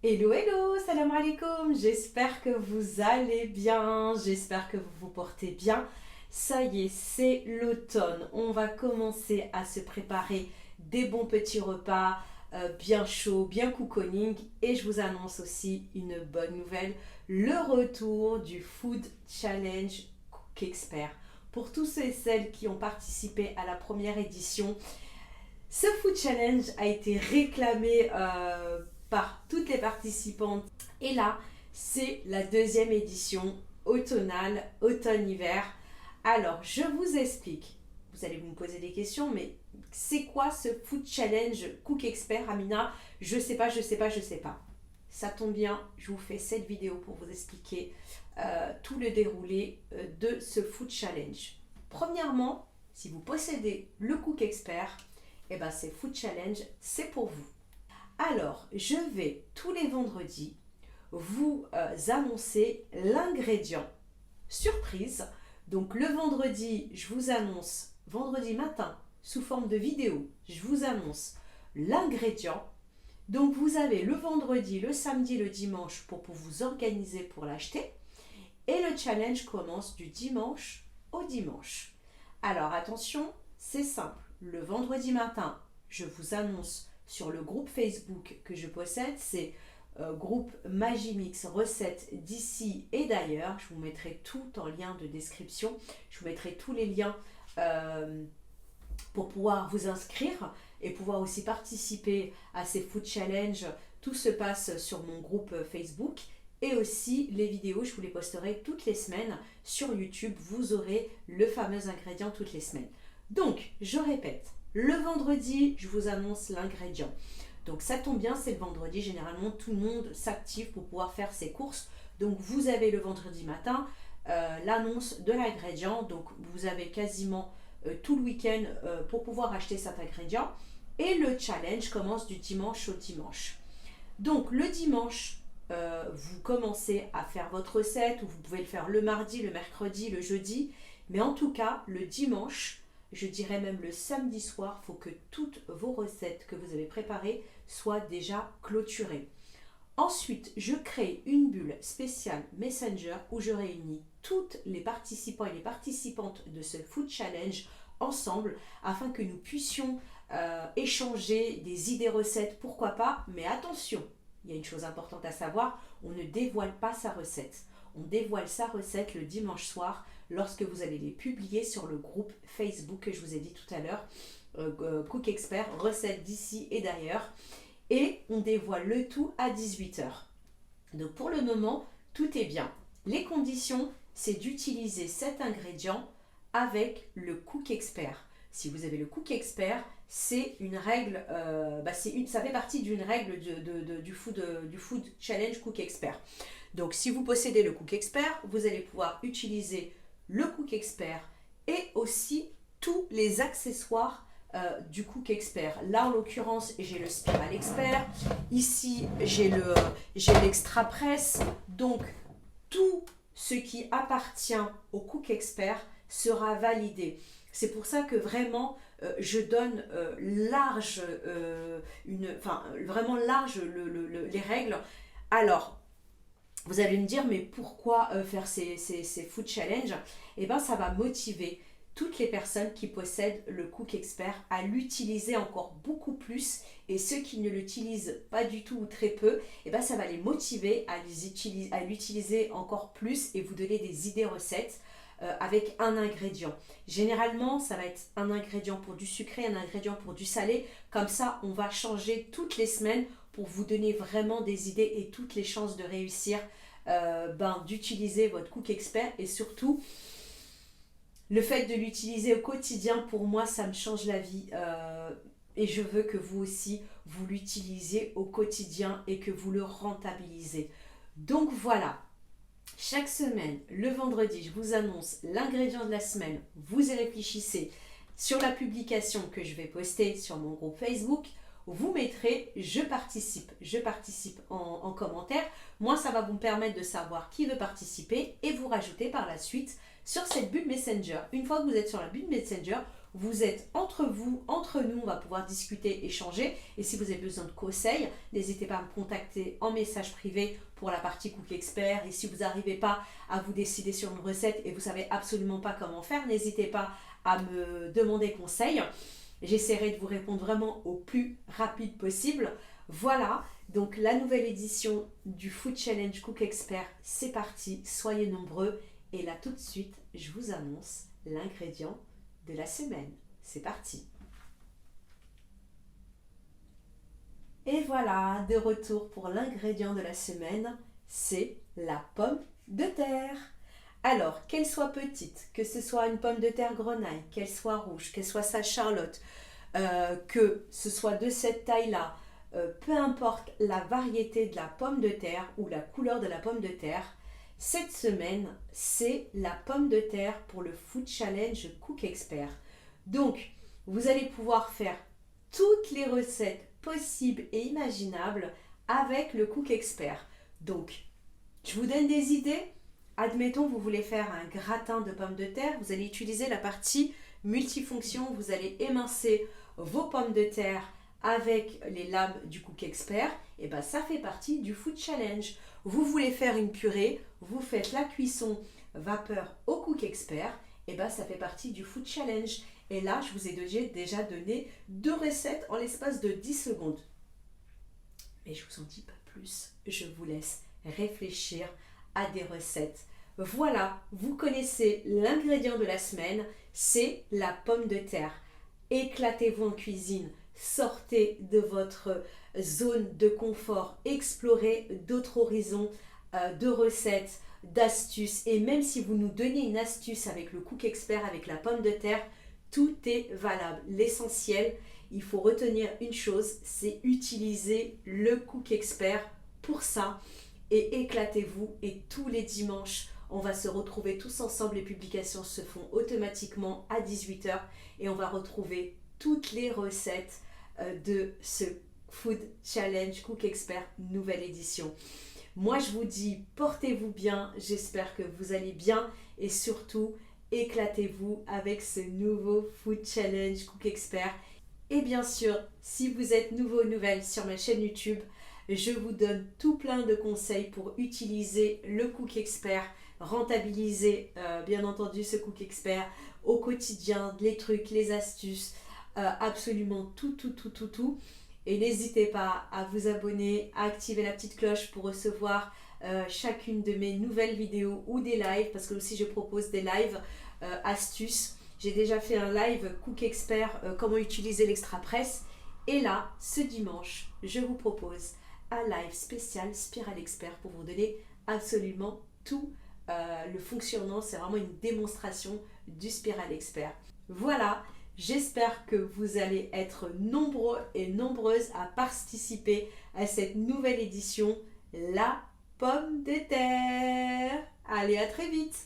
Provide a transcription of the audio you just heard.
Hello, hello, salam alaikum, j'espère que vous allez bien, j'espère que vous vous portez bien. Ça y est, c'est l'automne, on va commencer à se préparer des bons petits repas, bien chauds, bien cocooning. Et je vous annonce aussi une bonne nouvelle, le retour du Food Challenge Cook Expert. Pour tous ceux et celles qui ont participé à la première édition, ce Food Challenge a été réclamé par toutes les participantes. Et là, c'est la deuxième édition automnale, automne-hiver. Alors, je vous explique. Vous allez me poser des questions, mais c'est quoi ce Food Challenge Cook Expert, Amina? Je sais pas, je sais pas, je sais pas. Ça tombe bien, je vous fais cette vidéo pour vous expliquer tout le déroulé de ce Food Challenge. Premièrement, si vous possédez le Cook Expert, eh ben c'est Food Challenge, c'est pour vous. Alors, je vais tous les vendredis vous annoncer l'ingrédient surprise. Donc le vendredi, je vous annonce, vendredi matin, sous forme de vidéo, je vous annonce l'ingrédient. Donc vous avez le vendredi, le samedi, le dimanche pour vous organiser pour l'acheter. Et le challenge commence du dimanche au dimanche. Alors attention, c'est simple. Le vendredi matin, je vous annonce sur le groupe Facebook que je possède, c'est groupe Magimix recettes d'ici et d'ailleurs. Je vous mettrai tout en lien de description. Je vous mettrai tous les liens pour pouvoir vous inscrire et pouvoir aussi participer à ces food challenge. Tout se passe sur mon groupe Facebook. Et aussi les vidéos, je vous les posterai toutes les semaines sur YouTube. Vous aurez le fameux ingrédient toutes les semaines. Donc, je répète, le vendredi, je vous annonce l'ingrédient. Donc ça tombe bien, c'est le vendredi. Généralement, tout le monde s'active pour pouvoir faire ses courses. Donc vous avez le vendredi matin l'annonce de l'ingrédient. Donc vous avez quasiment tout le week-end pour pouvoir acheter cet ingrédient. Et le challenge commence du dimanche au dimanche. Donc le dimanche, vous commencez à faire votre recette, ou vous pouvez le faire le mardi, le mercredi, le jeudi. Mais en tout cas, le dimanche, je dirais même le samedi soir, il faut que toutes vos recettes que vous avez préparées soient déjà clôturées. Ensuite, je crée une bulle spéciale Messenger où je réunis toutes les participants et les participantes de ce Food Challenge ensemble afin que nous puissions échanger des idées recettes, pourquoi pas, mais attention, il y a une chose importante à savoir, on ne dévoile pas sa recette. On dévoile sa recette le dimanche soir lorsque vous allez les publier sur le groupe Facebook que je vous ai dit tout à l'heure, Cook Expert, recettes d'ici et d'ailleurs. Et on dévoile le tout à 18h. Donc pour le moment, tout est bien. Les conditions, c'est d'utiliser cet ingrédient avec le Cook Expert. Si vous avez le Cook Expert, c'est une règle, ça fait partie d'une règle du food Challenge Cook Expert. Donc si vous possédez le Cook Expert, vous allez pouvoir utiliser le Cook Expert et aussi tous les accessoires du Cook Expert. Là, en l'occurrence, j'ai le Spiral Expert. Ici, j'ai l'Extra Press. Donc, tout ce qui appartient au Cook Expert sera validé. C'est pour ça que vraiment, je donne vraiment large les règles. Alors, vous allez me dire, mais pourquoi faire ces food challenge? Eh bien, ça va motiver toutes les personnes qui possèdent le Cook Expert à l'utiliser encore beaucoup plus, et ceux qui ne l'utilisent pas du tout ou très peu, eh ben ça va les motiver à l'utiliser encore plus et vous donner des idées recettes avec un ingrédient. Généralement, ça va être un ingrédient pour du sucré, un ingrédient pour du salé. Comme ça, on va changer toutes les semaines pour vous donner vraiment des idées et toutes les chances de réussir d'utiliser votre Cook Expert. Et surtout, le fait de l'utiliser au quotidien, pour moi, ça me change la vie. Et je veux que vous aussi, vous l'utilisiez au quotidien et que vous le rentabilisez. Donc voilà, chaque semaine, le vendredi, je vous annonce l'ingrédient de la semaine. Vous y réfléchissez sur la publication que je vais poster sur mon groupe Facebook. Vous mettrez je participe en commentaire. Moi, ça va vous permettre de savoir qui veut participer et vous rajouter par la suite sur cette bulle Messenger. Une fois que vous êtes sur la bulle Messenger, Vous êtes entre vous, entre nous, on va pouvoir discuter, échanger. Et si vous avez besoin de conseils, n'hésitez pas à me contacter en message privé pour la partie Cook Expert. Et si vous n'arrivez pas à vous décider sur une recette et vous ne savez absolument pas comment faire, n'hésitez pas à me demander conseil. J'essaierai de vous répondre vraiment au plus rapide possible. Voilà, donc la nouvelle édition du Food Challenge Cook Expert, c'est parti, soyez nombreux. Et là tout de suite, je vous annonce l'ingrédient de la semaine. C'est parti. Et voilà, de retour pour l'ingrédient de la semaine, c'est la pomme de terre. Alors, qu'elle soit petite, que ce soit une pomme de terre grenaille, qu'elle soit rouge, qu'elle soit sa Charlotte, que ce soit de cette taille-là, peu importe la variété de la pomme de terre ou la couleur de la pomme de terre, cette semaine, c'est la pomme de terre pour le Food Challenge Cook Expert. Donc, vous allez pouvoir faire toutes les recettes possibles et imaginables avec le Cook Expert. Donc, je vous donne des idées. Admettons, vous voulez faire un gratin de pommes de terre. Vous allez utiliser la partie multifonction. Vous allez émincer vos pommes de terre avec les lames du Cook Expert. Et bien, ça fait partie du Food Challenge. Vous voulez faire une purée, vous faites la cuisson vapeur au Cook Expert, et bien ça fait partie du Food Challenge. Et là, je vous ai déjà donné 2 recettes en l'espace de 10 secondes. Mais je vous en dis pas plus, je vous laisse réfléchir à des recettes. Voilà, vous connaissez l'ingrédient de la semaine, c'est la pomme de terre. Éclatez-vous en cuisine, sortez de votre zone de confort, explorez d'autres horizons de recettes, d'astuces. Et même si vous nous donnez une astuce avec le Cook Expert, avec la pomme de terre, tout est valable. L'essentiel, il faut retenir une chose, c'est utiliser le Cook Expert pour ça. Et éclatez-vous. Et tous les dimanches, on va se retrouver tous ensemble. Les publications se font automatiquement à 18h et on va retrouver toutes les recettes de ce Food Challenge Cook Expert nouvelle édition. Moi, je vous dis, portez-vous bien. J'espère que vous allez bien et surtout, éclatez-vous avec ce nouveau Food Challenge Cook Expert. Et bien sûr, si vous êtes nouveau ou nouvelle sur ma chaîne YouTube, je vous donne tout plein de conseils pour utiliser le Cook Expert, rentabiliser bien entendu ce Cook Expert au quotidien, les trucs, les astuces, absolument tout. Et n'hésitez pas à vous abonner, à activer la petite cloche pour recevoir chacune de mes nouvelles vidéos ou des lives, parce que aussi je propose des lives astuces. J'ai déjà fait un live Cook Expert, comment utiliser l'Extra-Press. Et là, ce dimanche, je vous propose un live spécial Spiral Expert pour vous donner absolument tout le fonctionnement. C'est vraiment une démonstration du Spiral Expert. Voilà, j'espère que vous allez être nombreux et nombreuses à participer à cette nouvelle édition, la pomme de terre. Allez, à très vite!